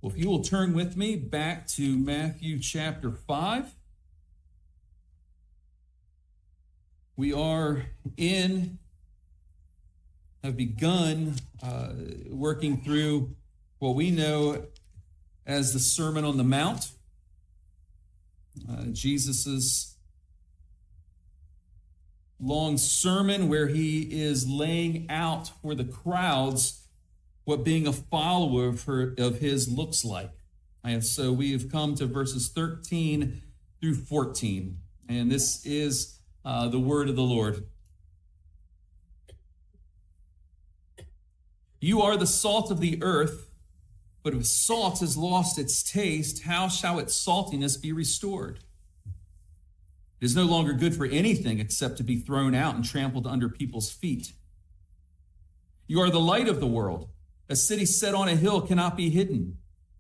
Well, if you will turn with me back to Matthew chapter 5. We have begun working through what we know as the Sermon on the Mount. Jesus's long sermon where he is laying out for the crowds what being a follower of his looks like. And so we have come to verses 13 through 14. And this is the word of the Lord. You are the salt of the earth, but if salt has lost its taste, how shall its saltiness be restored? It is no longer good for anything except to be thrown out and trampled under people's feet. You are the light of the world. A city set on a hill cannot be hidden,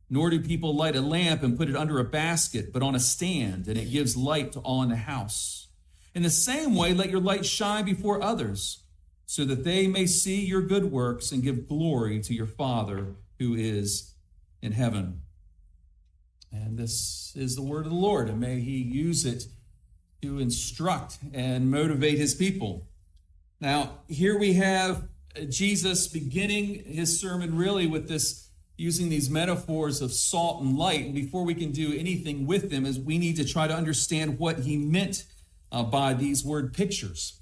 nor do people light a lamp and put it under a basket, but on a stand, and it gives light to all in the house. In the same way, let your light shine before others, so that they may see your good works and give glory to your Father who is in heaven. And this is the word of the Lord, and may he use it to instruct and motivate his people. Now, here we have Jesus beginning his sermon really with this, using these metaphors of salt and light. And before we can do anything with them, is we need to try to understand what he meant by these word pictures.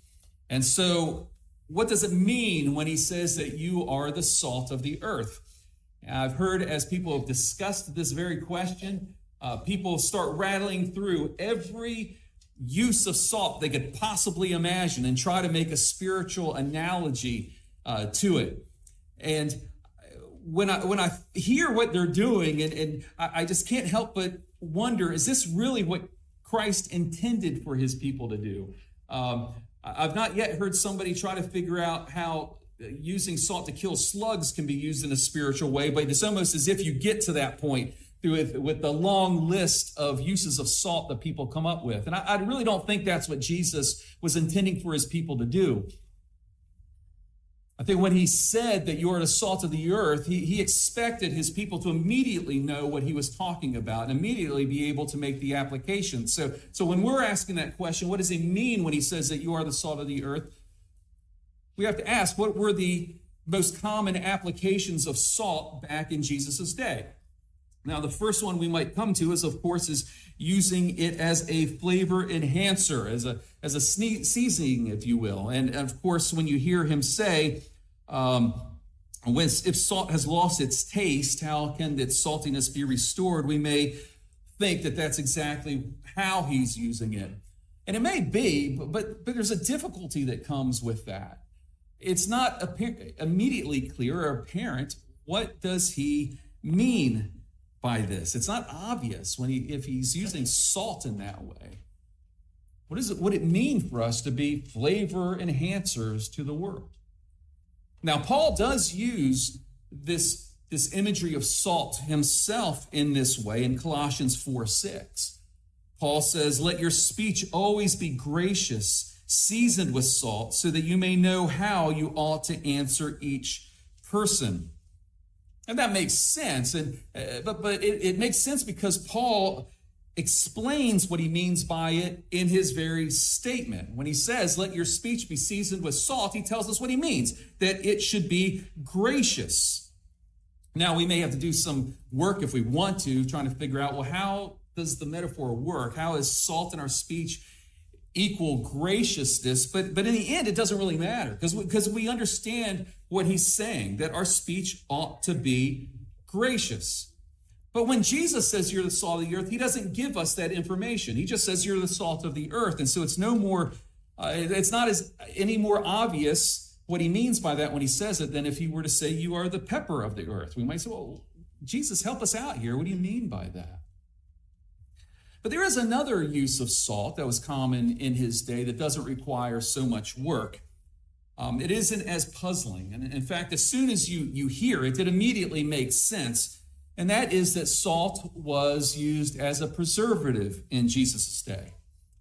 And so, what does it mean when he says that you are the salt of the earth? I've heard, as people have discussed this very question, people start rattling through every use of salt they could possibly imagine and try to make a spiritual analogy to it. And when I hear what they're doing, and I just can't help but wonder, is this really what Christ intended for his people to do? I've not yet heard somebody try to figure out how using salt to kill slugs can be used in a spiritual way, but it's almost as if you get to that point with the long list of uses of salt that people come up with. And I really don't think that's what Jesus was intending for his people to do. I think when he said that you are the salt of the earth, he expected his people to immediately know what he was talking about and immediately be able to make the application. So when we're asking that question, what does he mean when he says that you are the salt of the earth? We have to ask, what were the most common applications of salt back in Jesus' day? Now, the first one we might come to is using it as a flavor enhancer, as a seasoning, if you will. And of course, when you hear him say, if salt has lost its taste, how can its saltiness be restored? We may think that that's exactly how he's using it. And it may be, but there's a difficulty that comes with that. It's not immediately clear or apparent, what does he mean by this? It's not obvious if he's using salt in that way. What it mean for us to be flavor enhancers to the world? Now, Paul does use this imagery of salt himself in this way in Colossians 4:6. Paul says, "Let your speech always be gracious, seasoned with salt, so that you may know how you ought to answer each person." And that makes sense, but it makes sense because Paul explains what he means by it in his very statement. When he says, "Let your speech be seasoned with salt," he tells us what he means, that it should be gracious. Now, we may have to do some work if we want to, trying to figure out, well, how does the metaphor work? How is salt in our speech equal graciousness? But in the end, it doesn't really matter because we understand what he's saying, that our speech ought to be gracious. But when Jesus says you're the salt of the earth, he doesn't give us that information. He just says you're the salt of the earth. And so it's not any more obvious what he means by that when he says it than if he were to say you are the pepper of the earth. We might say, well, Jesus, help us out here. What do you mean by that? But there is another use of salt that was common in his day that doesn't require so much work. It isn't as puzzling. And in fact, as soon as you hear it, it immediately makes sense. And that is that salt was used as a preservative in Jesus' day.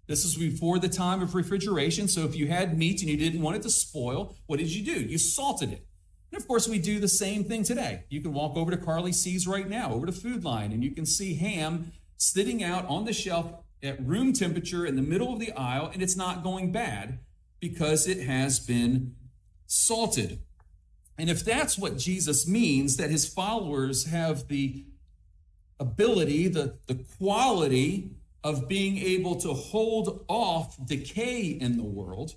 This is before the time of refrigeration. So if you had meat and you didn't want it to spoil, what did you do? You salted it. And of course, we do the same thing today. You can walk over to Carly C's right now, over to Food Line, and you can see ham sitting out on the shelf at room temperature in the middle of the aisle, and it's not going bad because it has been salted. And if that's what Jesus means, that his followers have the ability, the quality of being able to hold off decay in the world,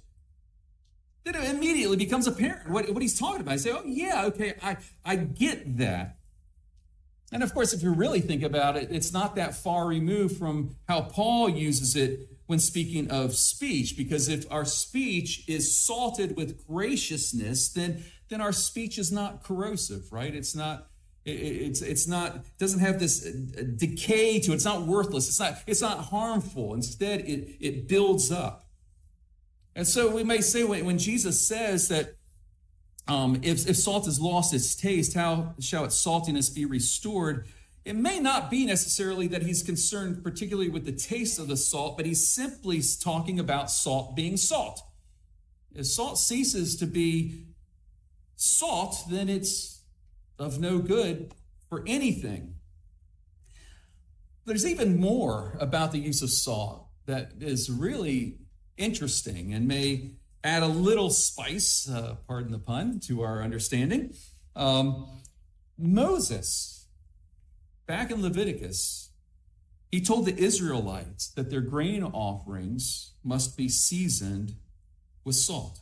then it immediately becomes apparent what he's talking about. I say, oh yeah, okay, I get that. And of course, if you really think about it, it's not that far removed from how Paul uses it when speaking of speech, because if our speech is salted with graciousness, then our speech is not corrosive, right? It's not doesn't have this decay to it. It's not worthless. It's not harmful. Instead, it builds up. And so we may say when Jesus says that if salt has lost its taste, how shall its saltiness be restored? It may not be necessarily that he's concerned particularly with the taste of the salt, but he's simply talking about salt being salt. If salt ceases to be salt, then it's of no good for anything. There's even more about the use of salt that is really interesting and may add a little spice, pardon the pun, to our understanding. Moses, back in Leviticus, he told the Israelites that their grain offerings must be seasoned with salt.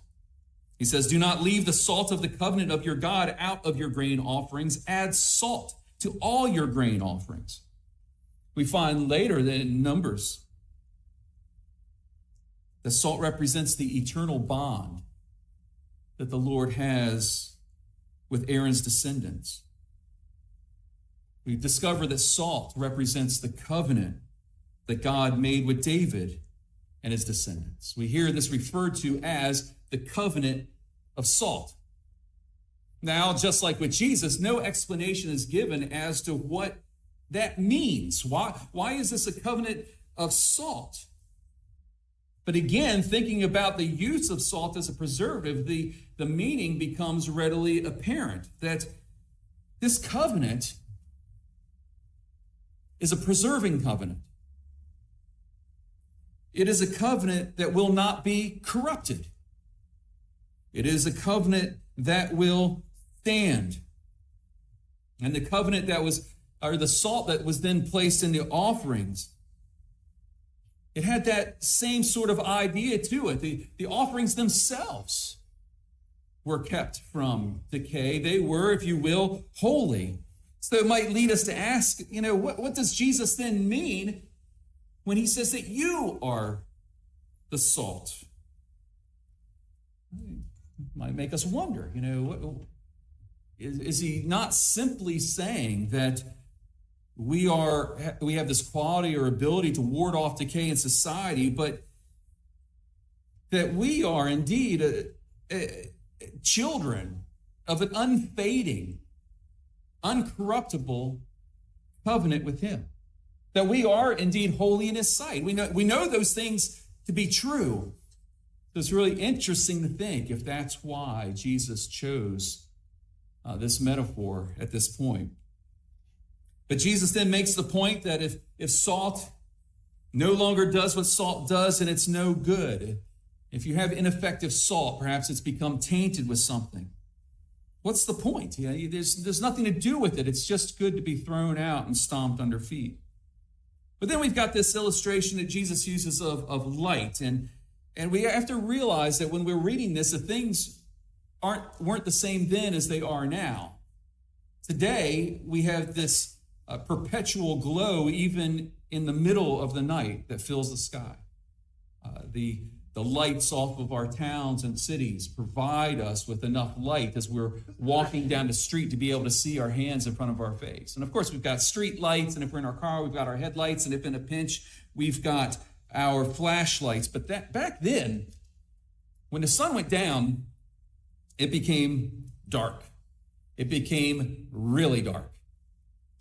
He says, do not leave the salt of the covenant of your God out of your grain offerings. Add salt to all your grain offerings. We find later that in Numbers, the salt represents the eternal bond that the Lord has with Aaron's descendants. We discover that salt represents the covenant that God made with David and his descendants. We hear this referred to as the covenant of salt. Now, just like with Jesus, no explanation is given as to what that means. Why is this a covenant of salt? But again, thinking about the use of salt as a preservative, the meaning becomes readily apparent that this covenant is a preserving covenant. It is a covenant that will not be corrupted. It is a covenant that will stand. And the covenant or the salt that was then placed in the offerings, it had that same sort of idea to it. The offerings themselves were kept from decay. They were, if you will, holy. So it might lead us to ask, what does Jesus then mean when he says that you are the salt? It might make us wonder, is he not simply saying that we have this quality or ability to ward off decay in society, but that we are indeed children of an unfading, uncorruptible covenant with him? That we are indeed holy in his sight. We know those things to be true. So it's really interesting to think if that's why Jesus chose this metaphor at this point. But Jesus then makes the point that if salt no longer does what salt does, then it's no good. If you have ineffective salt, perhaps it's become tainted with something. What's the point? There's nothing to do with it. It's just good to be thrown out and stomped under feet. But then we've got this illustration that Jesus uses of light. And we have to realize that when we're reading this, the things weren't the same then as they are now. Today, we have this perpetual glow even in the middle of the night that fills the sky. The lights off of our towns and cities provide us with enough light as we're walking down the street to be able to see our hands in front of our face. And of course, we've got street lights, and if we're in our car, we've got our headlights, and if in a pinch, we've got our flashlights. But back then, when the sun went down, it became dark. It became really dark.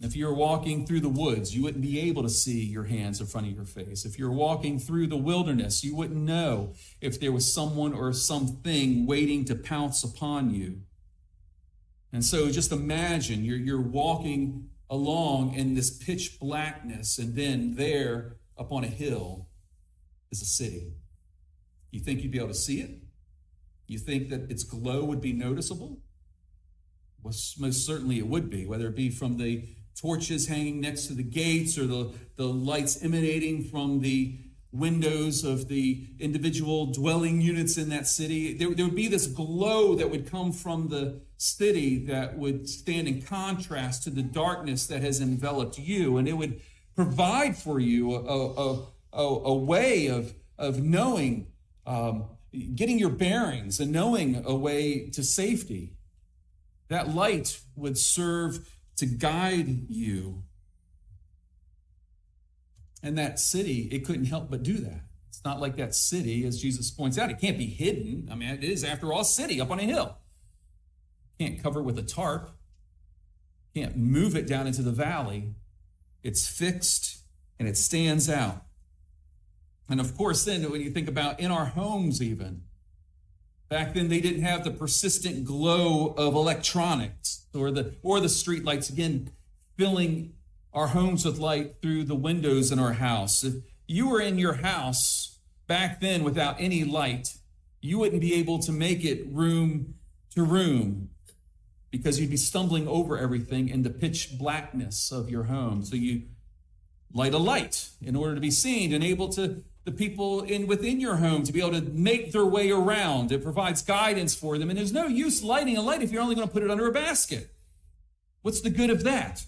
If you were walking through the woods, you wouldn't be able to see your hands in front of your face. If you're walking through the wilderness, you wouldn't know if there was someone or something waiting to pounce upon you. And so just imagine you're walking along in this pitch blackness, and then there up on a hill is a city. You think you'd be able to see it? You think that its glow would be noticeable? Well, most certainly it would be, whether it be from the torches hanging next to the gates or the lights emanating from the windows of the individual dwelling units in that city. There would be this glow that would come from the city that would stand in contrast to the darkness that has enveloped you, and it would provide for you a way of knowing, getting your bearings and knowing a way to safety. That light would serve to guide you. And that city, it couldn't help but do that. It's not like that city, as Jesus points out, it can't be hidden. I mean, it is, after all, a city up on a hill. Can't cover it with a tarp. Can't move it down into the valley. It's fixed and it stands out. And of course, then when you think about in our homes even, back then they didn't have the persistent glow of electronics or the street lights, again, filling our homes with light through the windows in our house. If you were in your house back then without any light, you wouldn't be able to make it room to room because you'd be stumbling over everything in the pitch blackness of your home. So you light a light in order to be seen and able to the people within your home to be able to make their way around. It provides guidance for them. And there's no use lighting a light if you're only going to put it under a basket. What's the good of that?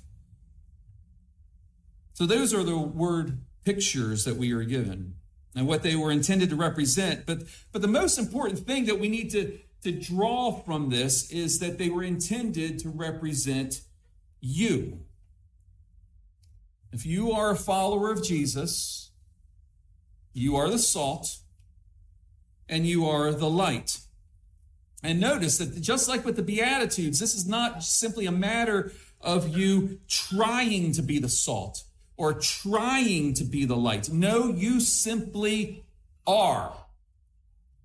So those are the word pictures that we are given and what they were intended to represent. But the most important thing that we need to draw from this is that they were intended to represent you. If you are a follower of Jesus, you are the salt and you are the light. And notice that just like with the Beatitudes, this is not simply a matter of you trying to be the salt or trying to be the light. No, you simply are.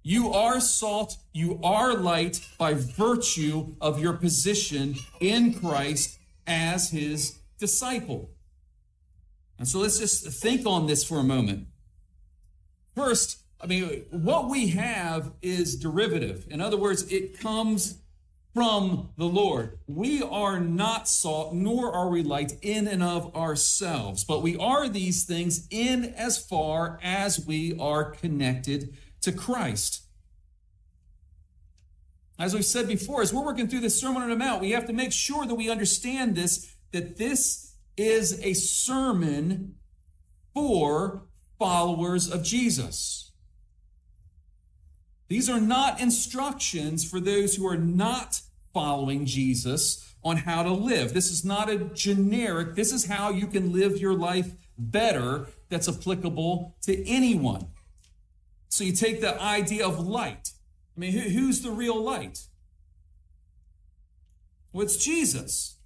You are salt, you are light by virtue of your position in Christ as his disciple. And so let's just think on this for a moment. First, what we have is derivative. In other words, it comes from the Lord. We are not salt, nor are we light in and of ourselves, but we are these things in as far as we are connected to Christ. As we've said before, as we're working through this Sermon on the Mount, we have to make sure that we understand this, that this is a sermon for followers of Jesus. These are not instructions for those who are not following Jesus on how to live. This is not a generic, this is how you can live your life better that's applicable to anyone. So you take the idea of light. Who's the real light? Well, it's Jesus.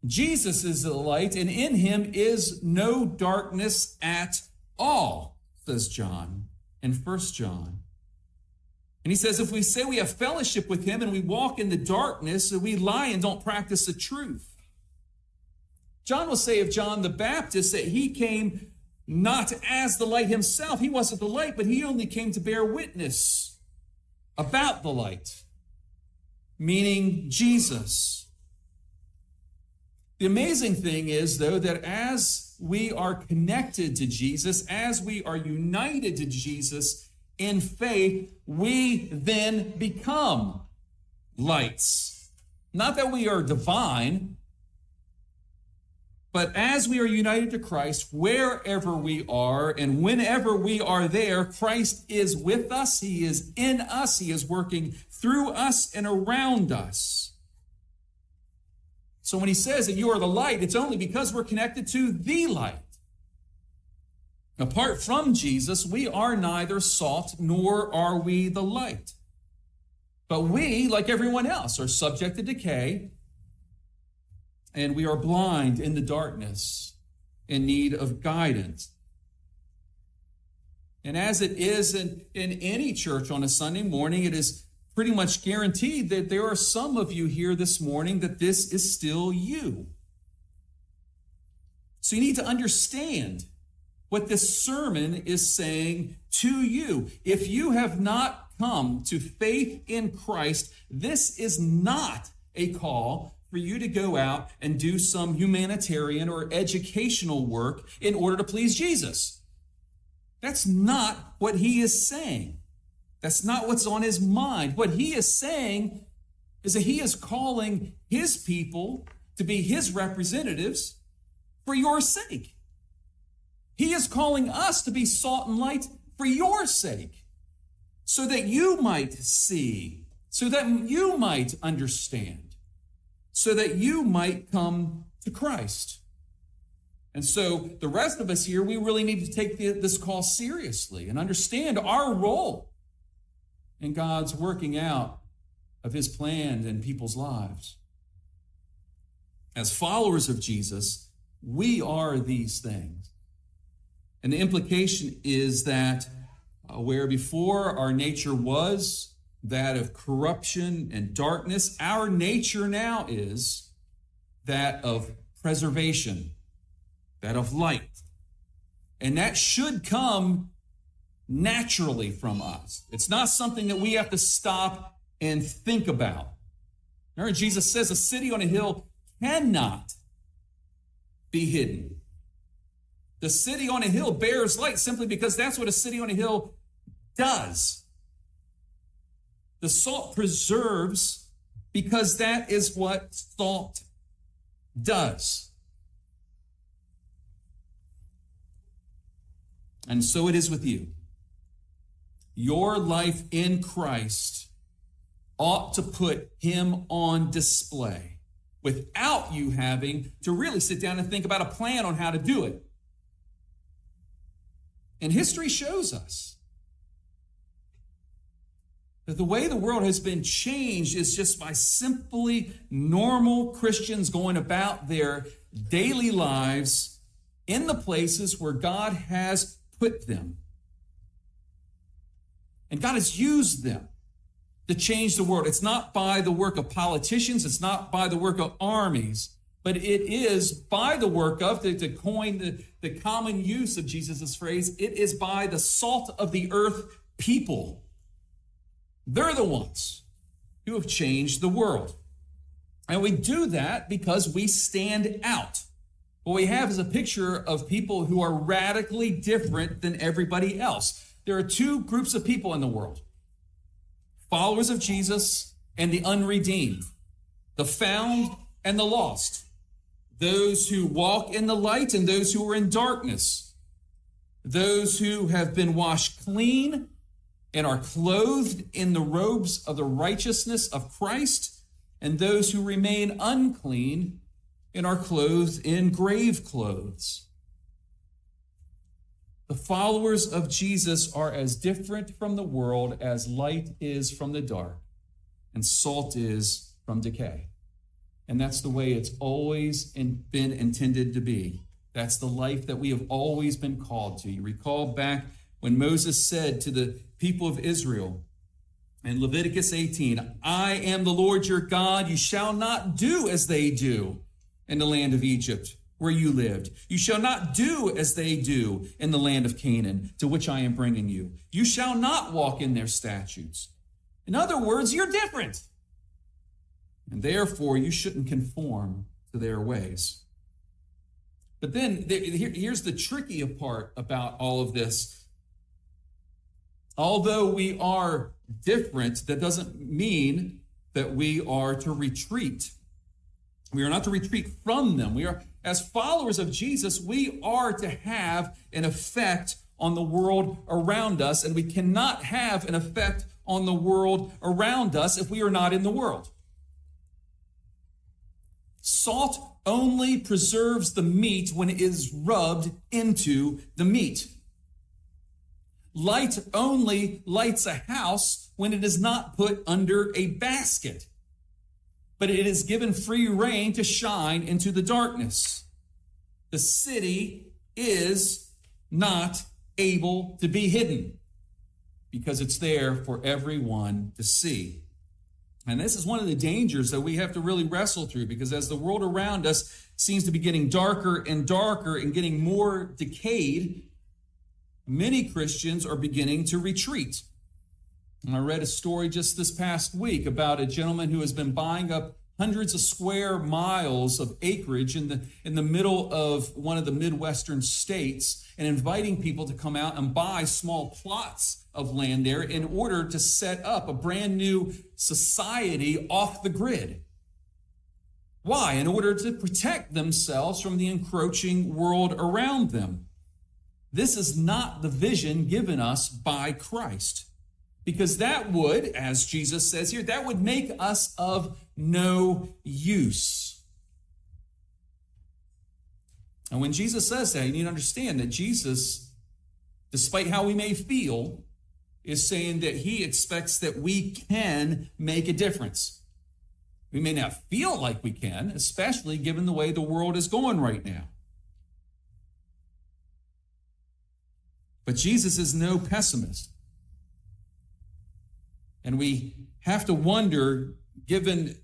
Jesus is the light, and in him is no darkness at all, says John in 1 John. And he says, if we say we have fellowship with him and we walk in the darkness, we lie and don't practice the truth. John will say of John the Baptist that he came not as the light himself. He wasn't the light, but he only came to bear witness about the light, meaning Jesus. The amazing thing is, though, that as we are connected to Jesus, as we are united to Jesus in faith, we then become lights. Not that we are divine, but as we are united to Christ, wherever we are and whenever we are there, Christ is with us, he is in us, he is working through us and around us. So when he says that you are the light, it's only because we're connected to the light. Apart from Jesus, we are neither salt nor are we the light. But we, like everyone else, are subject to decay, and we are blind in the darkness in need of guidance. And as it is in any church on a Sunday morning, it is pretty much guaranteed that there are some of you here this morning that this is still you. So you need to understand what this sermon is saying to you. If you have not come to faith in Christ, this is not a call for you to go out and do some humanitarian or educational work in order to please Jesus. That's not what he is saying. That's not what's on his mind. What he is saying is that he is calling his people to be his representatives for your sake. He is calling us to be salt and light for your sake, so that you might see, so that you might understand, so that you might come to Christ. And so the rest of us here, we really need to take this call seriously and understand our role in God's working out of his plan in people's lives. As followers of Jesus, we are these things. And the implication is that where before our nature was that of corruption and darkness, our nature now is that of preservation, that of light. And that should come naturally from us. It's not something that we have to stop and think about. Remember, Jesus says a city on a hill cannot be hidden. The city on a hill bears light simply because that's what a city on a hill does. The salt preserves because that is what salt does. And so it is with you. Your life in Christ ought to put him on display without you having to really sit down and think about a plan on how to do it. And history shows us that the way the world has been changed is just by simply normal Christians going about their daily lives in the places where God has put them. And God has used them to change the world. It's not by the work of politicians. It's not by the work of armies. But it is by the work of, to coin the common use of Jesus' phrase, it is by the salt of the earth people. They're the ones who have changed the world. And we do that because we stand out. What we have is a picture of people who are radically different than everybody else. There are two groups of people in the world: followers of Jesus and the unredeemed, the found and the lost, those who walk in the light and those who are in darkness, those who have been washed clean and are clothed in the robes of the righteousness of Christ, and those who remain unclean and are clothed in grave clothes. The followers of Jesus are as different from the world as light is from the dark and salt is from decay. And that's the way it's always been intended to be. That's the life that we have always been called to. You recall back when Moses said to the people of Israel in Leviticus 18, "I am the Lord your God. You shall not do as they do in the land of Egypt, where you lived. You shall not do as they do in the land of Canaan, to which I am bringing you. You shall not walk in their statutes." In other words, you're different. And therefore, you shouldn't conform to their ways. But then here's the tricky part about all of this. Although we are different, that doesn't mean that we are to retreat. We are not to retreat from them. We are, as followers of Jesus, we are to have an effect on the world around us, and we cannot have an effect on the world around us if we are not in the world. Salt only preserves the meat when it is rubbed into the meat. Light only lights a house when it is not put under a basket, but it is given free rein to shine into the darkness. The city is not able to be hidden because it's there for everyone to see. And this is one of the dangers that we have to really wrestle through, because as the world around us seems to be getting darker and darker and getting more decayed, many Christians are beginning to retreat. And I read a story just this past week about a gentleman who has been buying up hundreds of square miles of acreage in the middle of one of the Midwestern states and inviting people to come out and buy small plots of land there in order to set up a brand new society off the grid. Why? In order to protect themselves from the encroaching world around them. This is not the vision given us by Christ, because that would, as Jesus says here, that would make us of no use. And when Jesus says that, you need to understand that Jesus, despite how we may feel, is saying that he expects that we can make a difference. We may not feel like we can, especially given the way the world is going right now. But Jesus is no pessimist. And we have to wonder, given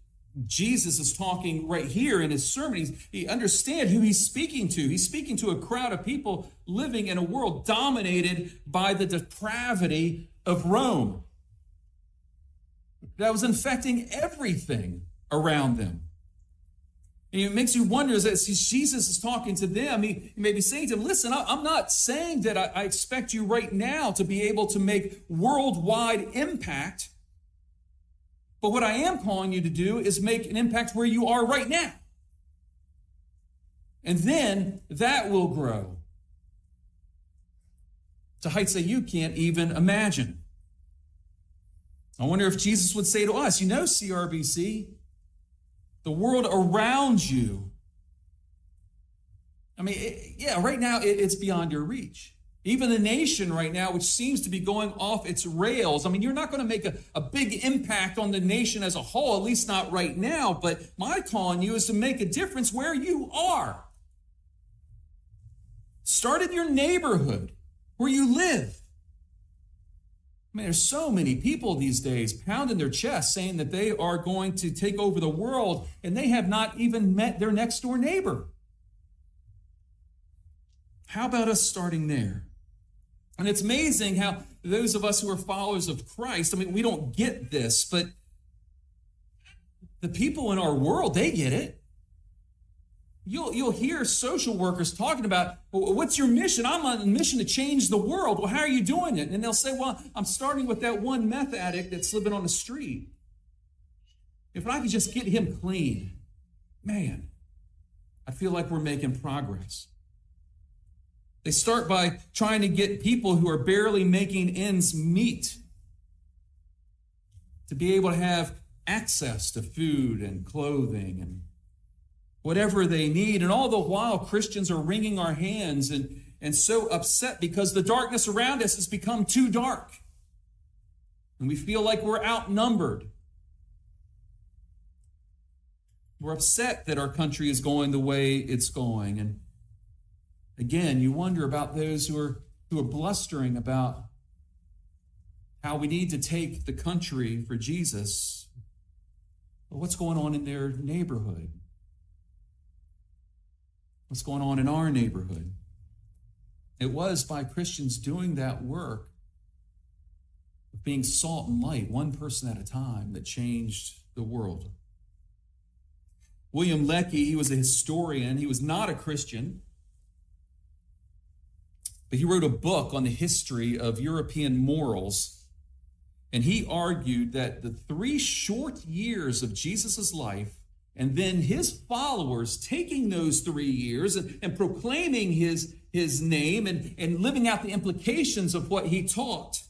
Jesus is talking right here in his sermon, he understands who he's speaking to. He's speaking to a crowd of people living in a world dominated by the depravity of Rome that was infecting everything around them. And it makes you wonder, as Jesus is talking to them, he may be saying to them, listen, I'm not saying that I expect you right now to be able to make worldwide impact. But what I am calling you to do is make an impact where you are right now. And then that will grow to heights that you can't even imagine. I wonder if Jesus would say to us, CRBC, the world around you, right now it's beyond your reach. Even the nation right now, which seems to be going off its rails. You're not going to make a big impact on the nation as a whole, at least not right now. But my call on you is to make a difference where you are. Start in your neighborhood, where you live. There's so many people these days pounding their chest saying that they are going to take over the world, and they have not even met their next door neighbor. How about us starting there? And it's amazing how those of us who are followers of Christ, we don't get this, but the people in our world, they get it. You'll hear social workers talking about, well, what's your mission? I'm on a mission to change the world. Well, how are you doing it? And they'll say, well, I'm starting with that one meth addict that's living on the street. If I could just get him clean, man, I feel like we're making progress. They start by trying to get people who are barely making ends meet to be able to have access to food and clothing and whatever they need. And all the while, Christians are wringing our hands and so upset because the darkness around us has become too dark. And we feel like we're outnumbered. We're upset that our country is going the way it's going. And again, you wonder about those who are blustering about how we need to take the country for Jesus. Well, what's going on in their neighborhood? What's going on in our neighborhood? It was by Christians doing that work, of being salt and light, one person at a time, that changed the world. William Leckie, he was a historian. He was not a Christian, but he wrote a book on the history of European morals, and he argued that the 3 short years of Jesus' life and then his followers taking those 3 years and proclaiming his name and living out the implications of what he taught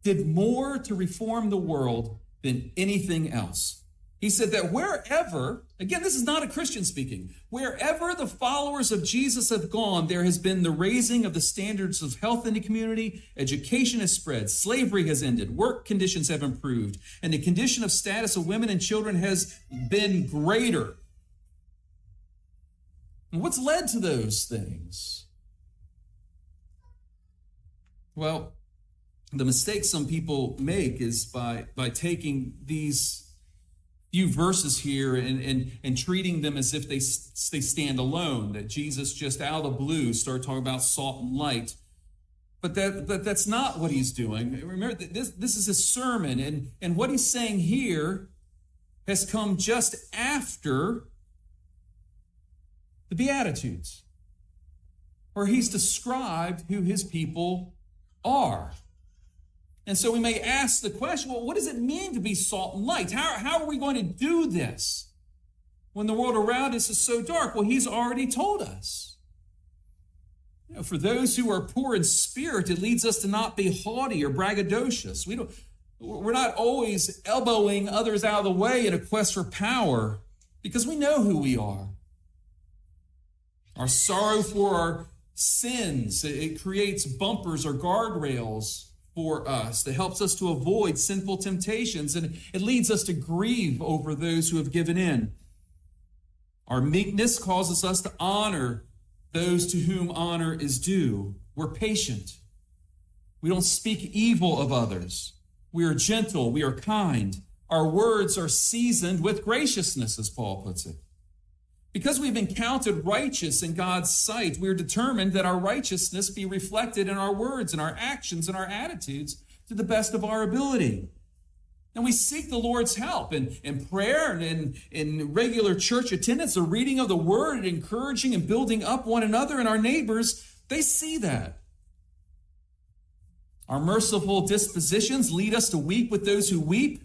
did more to reform the world than anything else. He said that wherever, again, this is not a Christian speaking, wherever the followers of Jesus have gone, there has been the raising of the standards of health in the community, education has spread, slavery has ended, work conditions have improved, and the condition of status of women and children has been greater. And what's led to those things? Well, the mistake some people make is by taking these few verses here and treating them as if they stand alone, that Jesus just out of the blue started talking about salt and light. But that's not what he's doing. Remember, this is his sermon, and what he's saying here has come just after the Beatitudes, where he's described who his people are. And so we may ask the question, well, what does it mean to be salt and light? How are we going to do this when the world around us is so dark? Well, he's already told us. For those who are poor in spirit, it leads us to not be haughty or braggadocious. We're not always elbowing others out of the way in a quest for power, because we know who we are. Our sorrow for our sins, it creates bumpers or guardrails for us that helps us to avoid sinful temptations, and it leads us to grieve over those who have given in. Our meekness causes us to honor those to whom honor is due. We're patient. We don't speak evil of others. We are gentle. We are kind. Our words are seasoned with graciousness, as Paul puts it. Because we've been counted righteous in God's sight, we are determined that our righteousness be reflected in our words and our actions and our attitudes to the best of our ability. And we seek the Lord's help in prayer and in regular church attendance, the reading of the word, encouraging and building up one another and our neighbors. They see that. Our merciful dispositions lead us to weep with those who weep.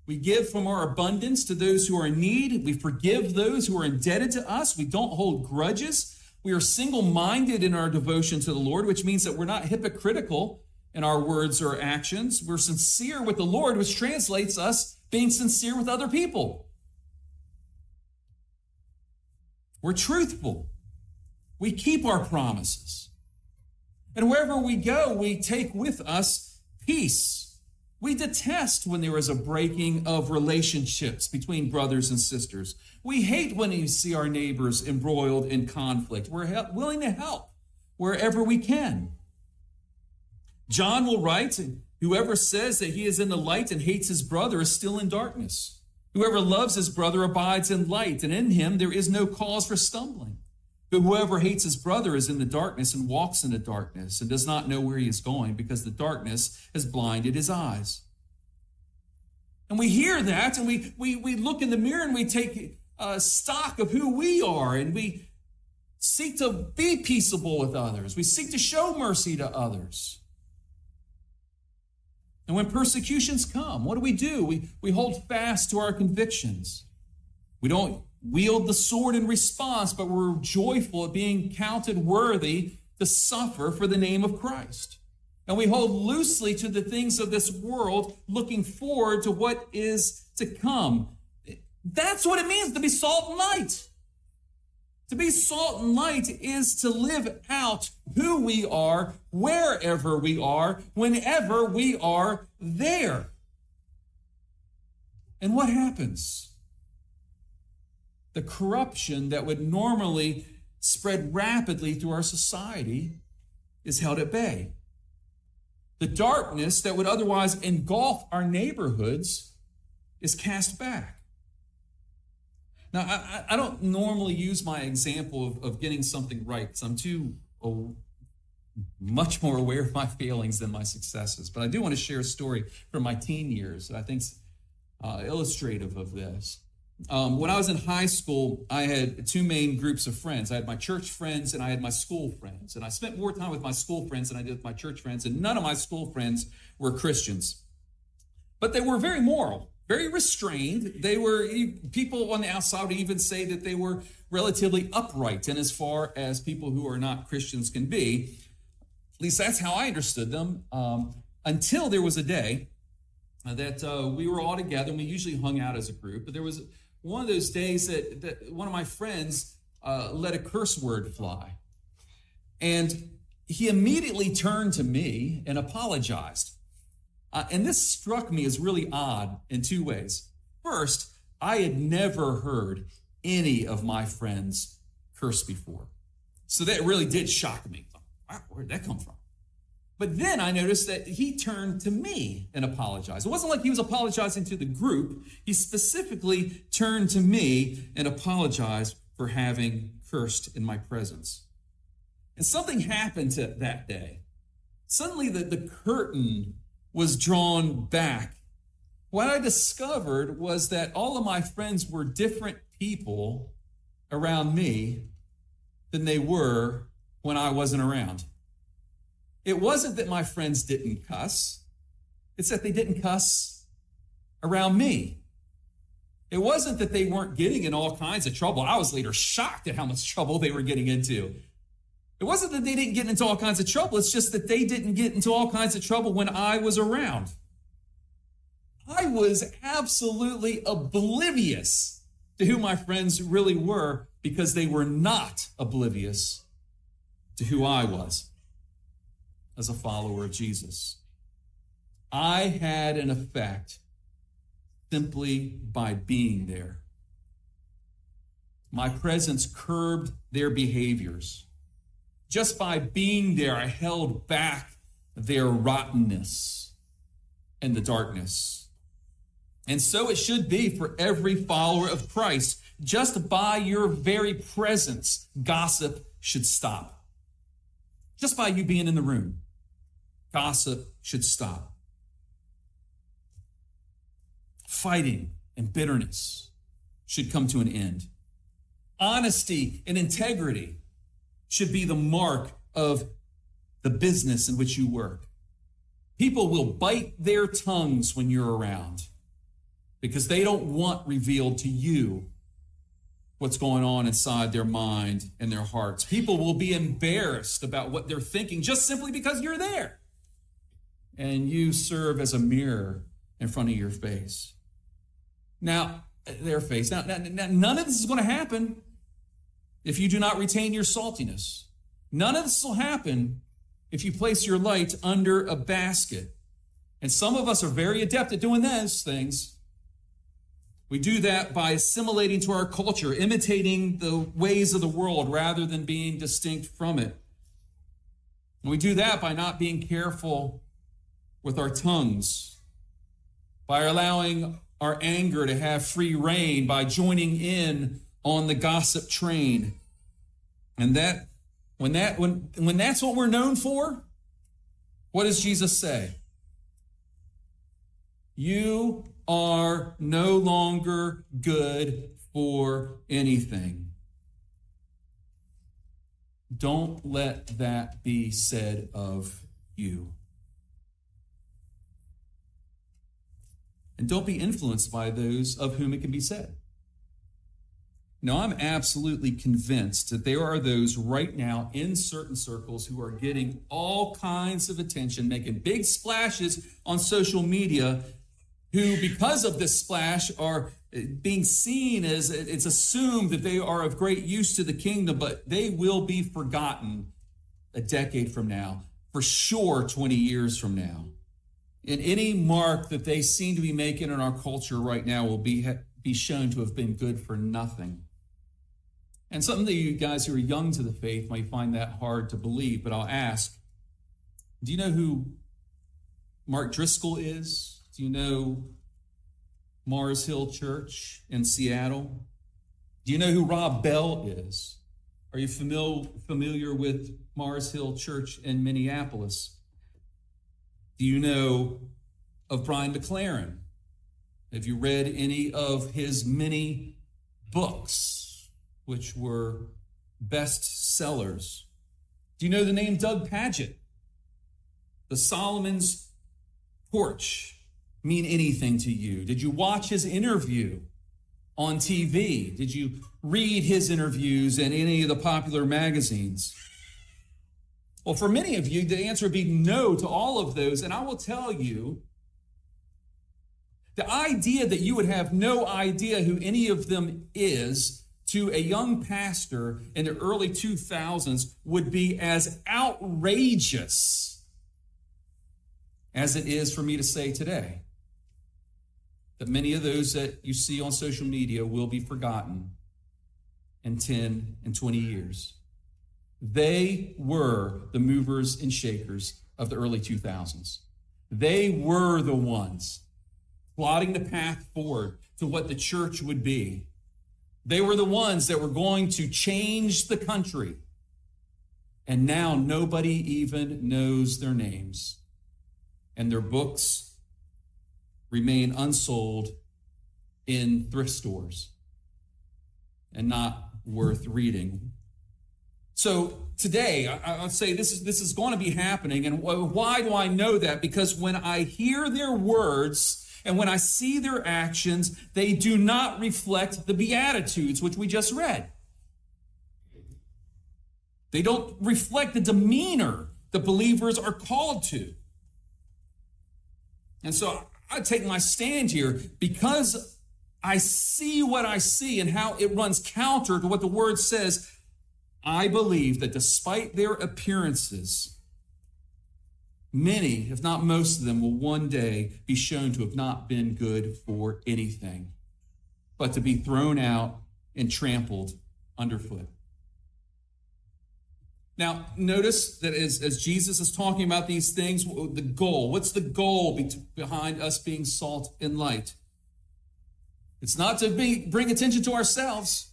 We give from our abundance to those who are in need. We forgive those who are indebted to us. We don't hold grudges. We are single-minded in our devotion to the Lord, which means that we're not hypocritical in our words or actions. We're sincere with the Lord, which translates us being sincere with other people. We're truthful. We keep our promises. And wherever we go, we take with us peace. We detest when there is a breaking of relationships between brothers and sisters. We hate when we see our neighbors embroiled in conflict. We're willing to help wherever we can. John will write, whoever says that he is in the light and hates his brother is still in darkness. Whoever loves his brother abides in light, and in him there is no cause for stumbling. But whoever hates his brother is in the darkness and walks in the darkness and does not know where he is going, because the darkness has blinded his eyes. And we hear that, and we look in the mirror and we take stock of who we are, and we seek to be peaceable with others. We seek to show mercy to others. And when persecutions come, what do? We hold fast to our convictions. We don't wield the sword in response, but we're joyful at being counted worthy to suffer for the name of Christ. And we hold loosely to the things of this world, looking forward to what is to come. That's what it means to be salt and light. To be salt and light is to live out who we are, wherever we are, whenever we are there. And what happens? The corruption that would normally spread rapidly through our society is held at bay. The darkness that would otherwise engulf our neighborhoods is cast back. Now, I don't normally use my example of getting something right, because I'm much more aware of my failings than my successes. But I do want to share a story from my teen years that I think is illustrative of this. When I was in high school, I had two main groups of friends. I had my church friends and I had my school friends. And I spent more time with my school friends than I did with my church friends. And none of my school friends were Christians. But they were very moral, very restrained. They were, people on the outside would even say that they were relatively upright, and as far as people who are not Christians can be. At least that's how I understood them, until there was a day that we were all together, and we usually hung out as a group. But there was one of those days that one of my friends let a curse word fly. And he immediately turned to me and apologized. And this struck me as really odd in two ways. First, I had never heard any of my friends curse before. So that really did shock me. Wow, where did that come from? But then I noticed that he turned to me and apologized. It wasn't like he was apologizing to the group. He specifically turned to me and apologized for having cursed in my presence. And something happened to that day. Suddenly the curtain was drawn back. What I discovered was that all of my friends were different people around me than they were when I wasn't around. It wasn't that my friends didn't cuss. It's that they didn't cuss around me. It wasn't that they weren't getting in all kinds of trouble. I was later shocked at how much trouble they were getting into. It wasn't that they didn't get into all kinds of trouble. It's just that they didn't get into all kinds of trouble when I was around. I was absolutely oblivious to who my friends really were because they were not oblivious to who I was as a follower of Jesus. I had an effect simply by being there. My presence curbed their behaviors. Just by being there, I held back their rottenness and the darkness. And so it should be for every follower of Christ. Just by your very presence, gossip should stop. Just by you being in the room, gossip should stop. Fighting and bitterness should come to an end. Honesty and integrity should be the mark of the business in which you work. People will bite their tongues when you're around because they don't want revealed to you what's going on inside their mind and their hearts. People will be embarrassed about what they're thinking just simply because you're there. And you serve as a mirror in front of your face. Now, their face. Now, none of this is going to happen if you do not retain your saltiness. None of this will happen if you place your light under a basket. And some of us are very adept at doing those things. We do that by assimilating to our culture, imitating the ways of the world rather than being distinct from it. And we do that by not being careful with our tongues, by allowing our anger to have free rein, by joining in on the gossip train. And when that's what we're known for, what does Jesus say? You are no longer good for anything. Don't let that be said of you. And don't be influenced by those of whom it can be said. Now, I'm absolutely convinced that there are those right now in certain circles who are getting all kinds of attention, making big splashes on social media, who, because of this splash, are being seen as, it's assumed that they are of great use to the kingdom, but they will be forgotten a decade from now, for sure 20 years from now. And any mark that they seem to be making in our culture right now will be shown to have been good for nothing. And some of you guys who are young to the faith might find that hard to believe, but I'll ask, do you know who Mark Driscoll is? Do you know Mars Hill Church in Seattle? Do you know who Rob Bell is? Are you familiar with Mars Hill Church in Minneapolis? Do you know of Brian McLaren? Have you read any of his many books, which were bestsellers? Do you know the name Doug Pagitt? The Solomon's Porch mean anything to you? Did you watch his interview on TV? Did you read his interviews in any of the popular magazines? Well, for many of you, the answer would be no to all of those. And I will tell you, the idea that you would have no idea who any of them is to a young pastor in the early 2000s would be as outrageous as it is for me to say today. That many of those that you see on social media will be forgotten in 10 and 20 years. They were the movers and shakers of the early 2000s. They were the ones plotting the path forward to what the church would be. They were the ones that were going to change the country. And now nobody even knows their names. And their books remain unsold in thrift stores and not worth reading. So today, I'll say this is going to be happening. And why do I know that? Because when I hear their words and when I see their actions, they do not reflect the Beatitudes, which we just read. They don't reflect the demeanor the believers are called to. And so I take my stand here because I see what I see and how it runs counter to what the word says. I believe that despite their appearances, many, if not most of them, will one day be shown to have not been good for anything, but to be thrown out and trampled underfoot. Now, notice that as Jesus is talking about these things, the goal, what's the goal behind us being salt and light? It's not to bring attention to ourselves.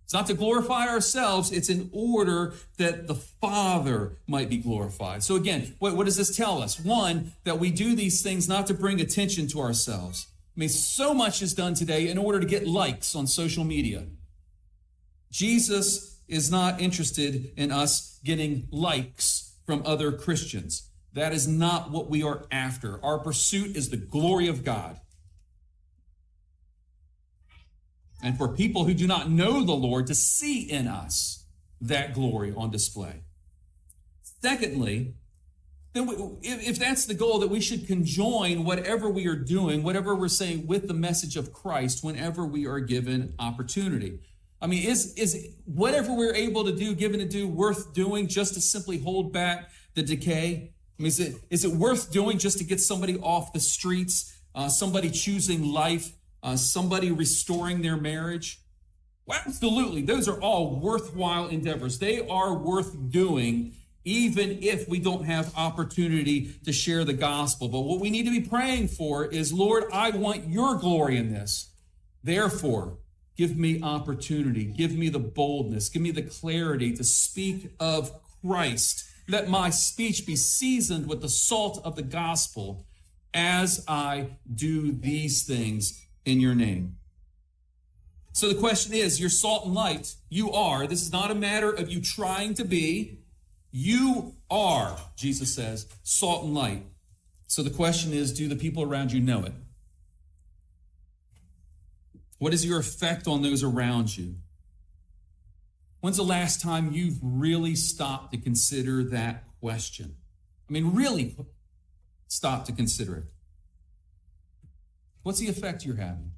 It's not to glorify ourselves. It's in order that the Father might be glorified. So again, what does this tell us? One, that we do these things not to bring attention to ourselves. I mean, so much is done today in order to get likes on social media. Jesus is not interested in us getting likes from other Christians. That is not what we are after. Our pursuit is the glory of God. And for people who do not know the Lord to see in us that glory on display. Secondly, if that's the goal, that we should conjoin whatever we are doing, whatever we're saying with the message of Christ whenever we are given opportunity. I mean, is whatever we're able to do, given to do, worth doing just to simply hold back the decay? I mean, is it worth doing just to get somebody off the streets, somebody choosing life, somebody restoring their marriage? Well, absolutely. Those are all worthwhile endeavors. They are worth doing, even if we don't have opportunity to share the gospel. But what we need to be praying for is, Lord, I want your glory in this. Therefore, give me opportunity. Give me the boldness. Give me the clarity to speak of Christ. Let my speech be seasoned with the salt of the gospel as I do these things in your name. So the question is, you're salt and light. You are. This is not a matter of you trying to be. You are, Jesus says, salt and light. So the question is, do the people around you know it? What is your effect on those around you? When's the last time you've really stopped to consider that question? I mean, really stop to consider it. What's the effect you're having?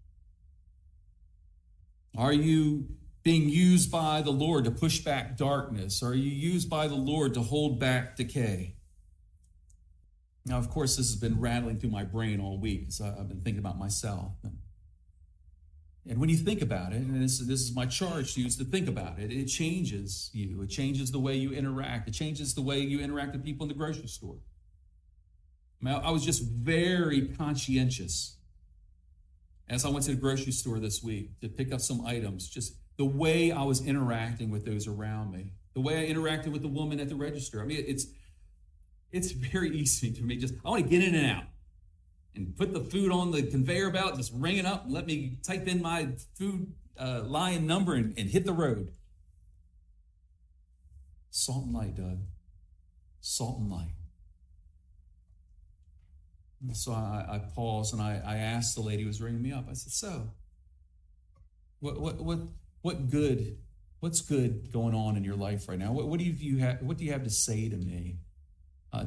Are you being used by the Lord to push back darkness? Are you used by the Lord to hold back decay? Now, of course, this has been rattling through my brain all week as I've been thinking about myself. And when you think about it, and this is my charge to you, is to think about it, it changes you. It changes the way you interact. It changes the way you interact with people in the grocery store. I was just very conscientious as I went to the grocery store this week to pick up some items, just the way I was interacting with those around me, the way I interacted with the woman at the register. I mean, it's very easy for me. I want to get in and out and put the food on the conveyor belt, just ring it up and let me type in my food line number and hit the road. Salt and light, Doug. Salt and light. And so I paused and I asked the lady who was ringing me up. I said, "So, what good? What's good going on in your life right now? What do you have to say to me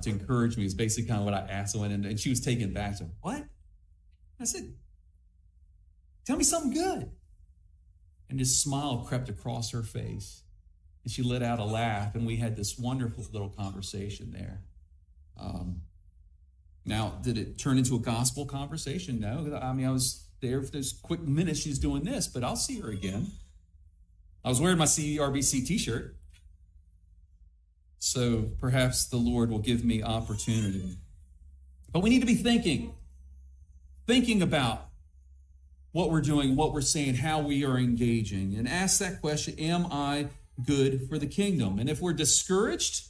to encourage me?" Is basically kind of what I asked her, and she was taken back. So, what? I said, "Tell me something good." And this smile crept across her face, and she let out a laugh, and we had this wonderful little conversation there. Now, did it turn into a gospel conversation? No. I mean, I was there for those quick minutes she's doing this, but I'll see her again. I was wearing my CRBC t-shirt. So perhaps the Lord will give me opportunity. But we need to be thinking about what we're doing, what we're saying, how we are engaging, and ask that question, am I good for the kingdom? And if we're discouraged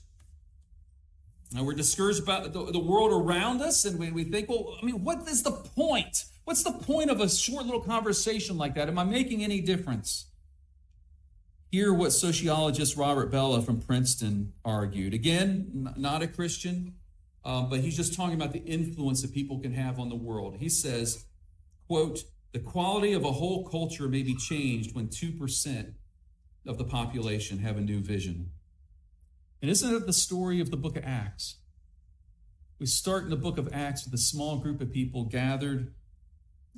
about the world around us, and we think, well, I mean, what is the point? What's the point of a short little conversation like that? Am I making any difference? Hear what sociologist Robert Bellah from Princeton argued. Again, not a Christian, but he's just talking about the influence that people can have on the world. He says, quote, the quality of a whole culture may be changed when 2% of the population have a new vision. And isn't it the story of the book of Acts? We start in the book of Acts with a small group of people gathered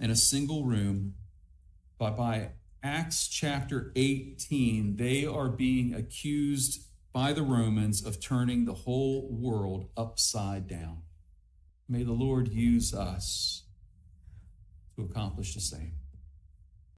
in a single room. But by Acts chapter 18, they are being accused by the Romans of turning the whole world upside down. May the Lord use us to accomplish the same.